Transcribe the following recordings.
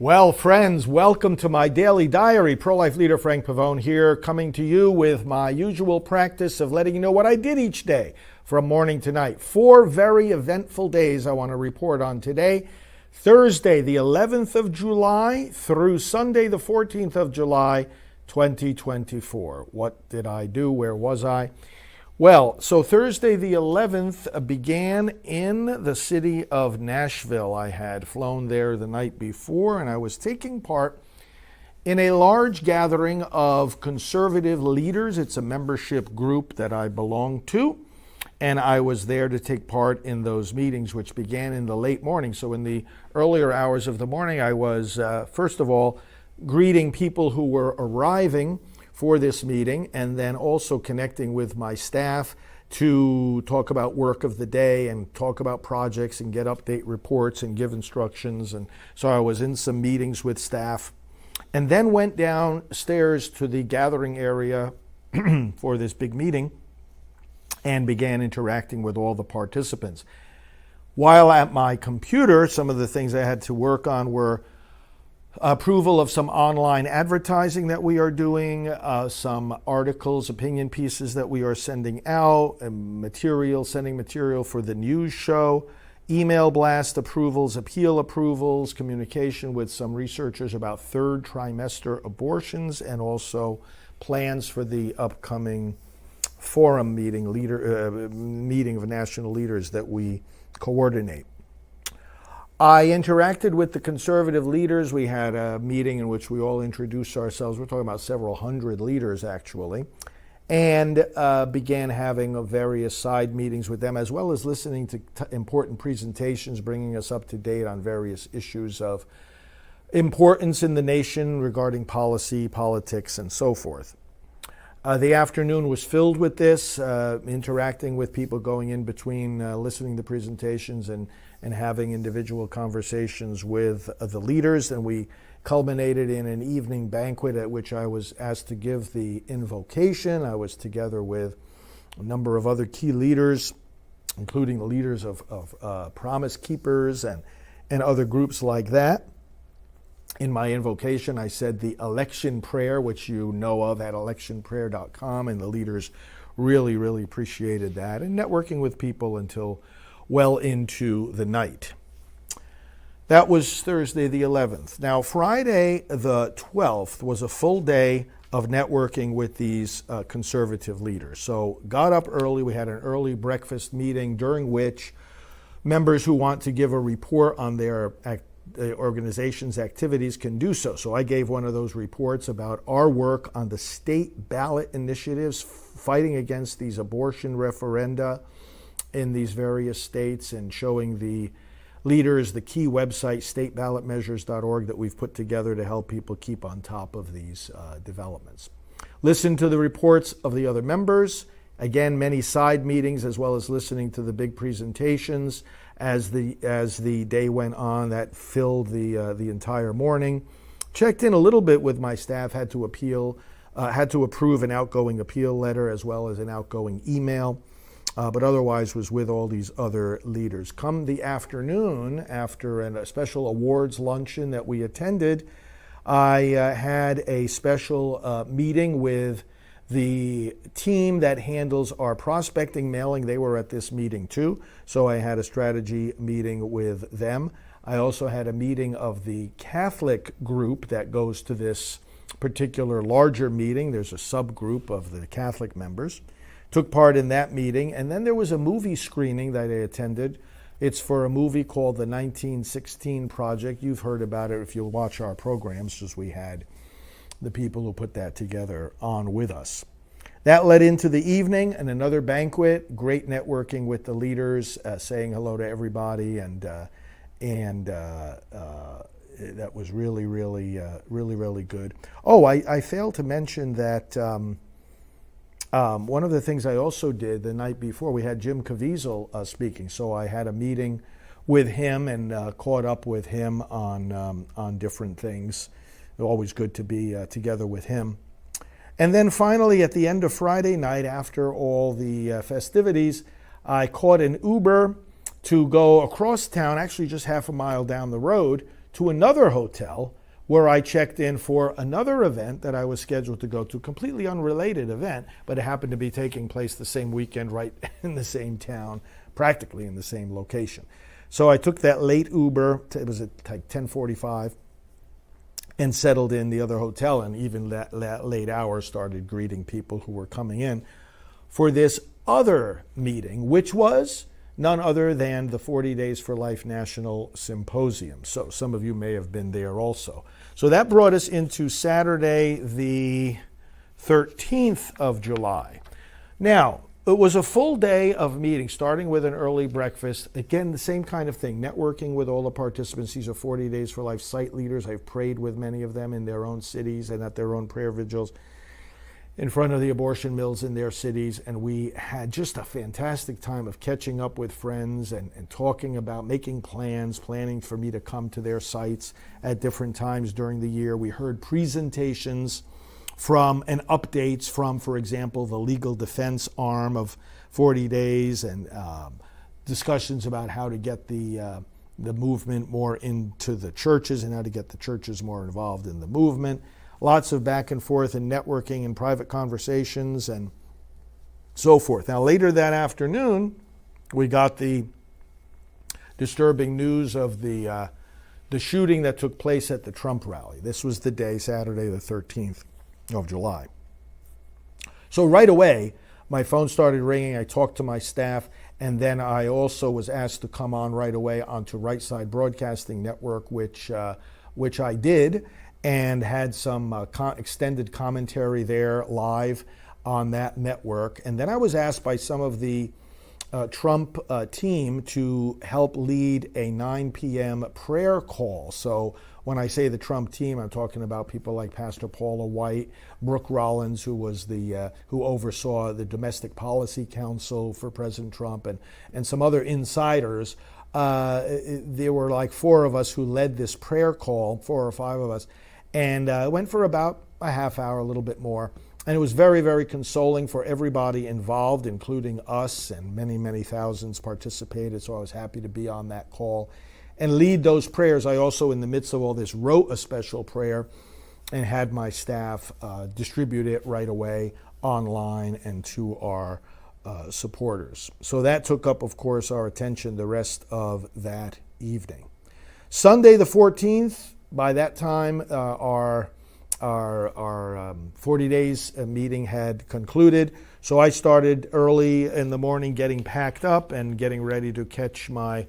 Well, friends, welcome to my daily diary. Pro-life leader Frank Pavone here, coming to you with my usual practice of letting you know what I did each day from morning to night. 4 very eventful days I want to report on today. Thursday, the 11th of July through Sunday, the 14th of July, 2024. What did I do? Where was I? Well, so Thursday the 11th began in the city of Nashville. I had flown there the night before, and I was taking part in a large gathering of conservative leaders. It's a membership group that I belong to, and I was there to take part in those meetings, which began in the late morning. So in the earlier hours of the morning, I was, first of all, greeting people who were arriving for this meeting, and then also connecting with my staff to talk about work of the day and talk about projects and get update reports and give instructions. And so I was in some meetings with staff, and then went downstairs to the gathering area for this big meeting and began interacting with all the participants. While at my computer, some of the things I had to work on were approval of some online advertising that we are doing, some articles, opinion pieces that we are sending out, sending material for the news show, email blast approvals, appeal approvals, communication with some researchers about third trimester abortions, and also plans for the upcoming forum meeting of national leaders that we coordinate. I interacted with the conservative leaders. We had a meeting in which we all introduced ourselves. We're talking about several hundred leaders, actually, and began having various side meetings with them, as well as listening to important presentations, bringing us up to date on various issues of importance in the nation regarding policy, politics, and so forth. The afternoon was filled with this, interacting with people, going in between, listening to presentations and having individual conversations with the leaders. And we culminated in an evening banquet at which I was asked to give the invocation. I was together with a number of other key leaders, including the leaders of Promise Keepers and other groups like that. In my invocation, I said the election prayer, which you know of at electionprayer.com, and the leaders really, really appreciated that, and networking with people until well into the night. That was Thursday the 11th. Now, Friday the 12th was a full day of networking with these conservative leaders. So got up early. We had an early breakfast meeting during which members who want to give a report on their organization's activities can do so. So I gave one of those reports about our work on the state ballot initiatives, fighting against these abortion referenda in these various states, and showing the leaders the key website, stateballotmeasures.org, that we've put together to help people keep on top of these developments. Listen to the reports of the other members. Again, many side meetings, as well as listening to the big presentations as the day went on. That filled the entire morning. Checked in a little bit with my staff. Had to approve an outgoing appeal letter as well as an outgoing email. But otherwise was with all these other leaders. Come the afternoon, after a special awards luncheon that we attended, I had a special meeting with the team that handles our prospecting mailing. They were at this meeting too, so I had a strategy meeting with them. I also had a meeting of the Catholic group that goes to this particular larger meeting. There's a subgroup of the Catholic members. Took part in that meeting, and then there was a movie screening that I attended. It's for a movie called The 1916 Project. You've heard about it if you watch our programs, because we had the people who put that together on with us. That led into the evening and another banquet, great networking with the leaders, saying hello to everybody, and that was really, really good. Oh, I failed to mention that one of the things I also did the night before, we had Jim Caviezel speaking, so I had a meeting with him and caught up with him on different things. Always good to be together with him. And then finally, at the end of Friday night, after all the festivities, I caught an Uber to go across town, actually just half a mile down the road, to another hotel where I checked in for another event that I was scheduled to go to, completely unrelated event, but it happened to be taking place the same weekend right in the same town, practically in the same location. So I took that late Uber, it was at like 10:45, and settled in the other hotel, and even that late hour started greeting people who were coming in for this other meeting, which was none other than the 40 Days for Life National Symposium. So some of you may have been there also. So that brought us into Saturday, the 13th of July. Now, it was a full day of meetings, starting with an early breakfast. Again, the same kind of thing, networking with all the participants. These are 40 Days for Life site leaders. I've prayed with many of them in their own cities and at their own prayer vigils in front of the abortion mills in their cities, and we had just a fantastic time of catching up with friends and talking about making planning for me to come to their sites at different times during the year. We heard presentations from and updates from, for example, the legal defense arm of 40 Days, and discussions about how to get the movement more into the churches and how to get the churches more involved in the movement. Lots of back and forth and networking and private conversations and so forth. Now, later that afternoon, we got the disturbing news of the shooting that took place at the Trump rally. This was the day, Saturday the 13th of July. So right away, my phone started ringing. I talked to my staff, and then I also was asked to come on right away onto Right Side Broadcasting Network, which I did, and had some extended commentary there live on that network. And then I was asked by some of the Trump team to help lead a 9 p.m. prayer call. So when I say the Trump team, I'm talking about people like Pastor Paula White, Brooke Rollins, who was who oversaw the Domestic Policy Council for President Trump, and some other insiders. There were like 4 of us who led this prayer call, 4 or 5 of us, and it went for about a half hour, a little bit more. And it was very, very consoling for everybody involved, including us, and many, many thousands participated. So I was happy to be on that call and lead those prayers. I also, in the midst of all this, wrote a special prayer and had my staff distribute it right away online and to our supporters. So that took up, of course, our attention the rest of that evening. Sunday the 14th, by that time, our 40 days meeting had concluded. So I started early in the morning getting packed up and getting ready to catch my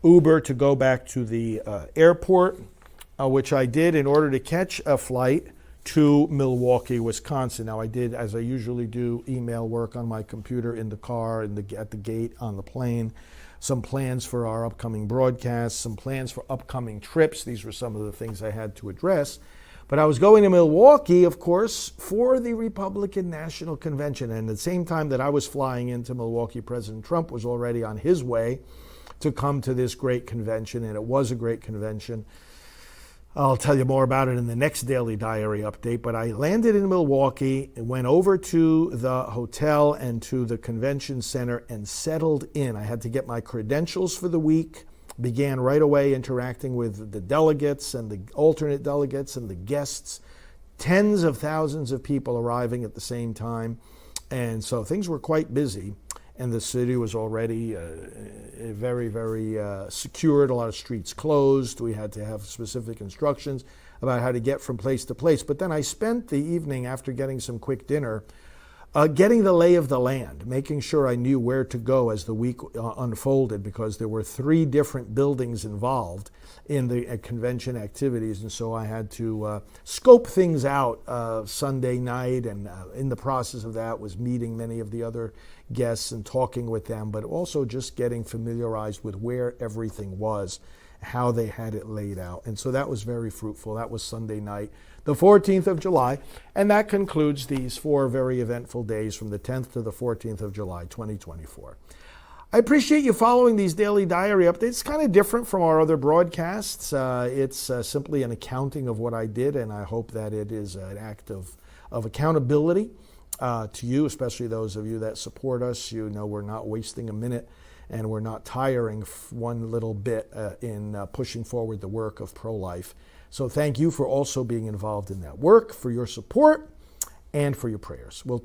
Uber to go back to the airport, which I did in order to catch a flight to Milwaukee, Wisconsin. Now, I did, as I usually do, email work on my computer in the car, at the gate on the plane, some plans for our upcoming broadcasts, some plans for upcoming trips. These were some of the things I had to address. But I was going to Milwaukee, of course, for the Republican National Convention. And at the same time that I was flying into Milwaukee, President Trump was already on his way to come to this great convention, and it was a great convention. I'll tell you more about it in the next Daily Diary update, but I landed in Milwaukee, went over to the hotel and to the convention center and settled in. I had to get my credentials for the week, began right away interacting with the delegates and the alternate delegates and the guests, tens of thousands of people arriving at the same time, and so things were quite busy. And the city was already very, very secured. A lot of streets closed. We had to have specific instructions about how to get from place to place. But then I spent the evening, after getting some quick dinner, getting the lay of the land, making sure I knew where to go as the week unfolded, because there were 3 different buildings involved in the convention activities. And so I had to scope things out Sunday night, and in the process of that was meeting many of the other guests and talking with them, but also just getting familiarized with where everything was, how they had it laid out. And so that was very fruitful. That was Sunday night, the 14th of July, and that concludes these 4 very eventful days from the 10th to the 14th of July, 2024. I appreciate you following these daily diary updates. It's kind of different from our other broadcasts. It's simply an accounting of what I did, and I hope that it is an act of accountability to you, especially those of you that support us. You know we're not wasting a minute and we're not tiring one little bit in pushing forward the work of pro-life. So thank you for also being involved in that work, for your support, and for your prayers. We'll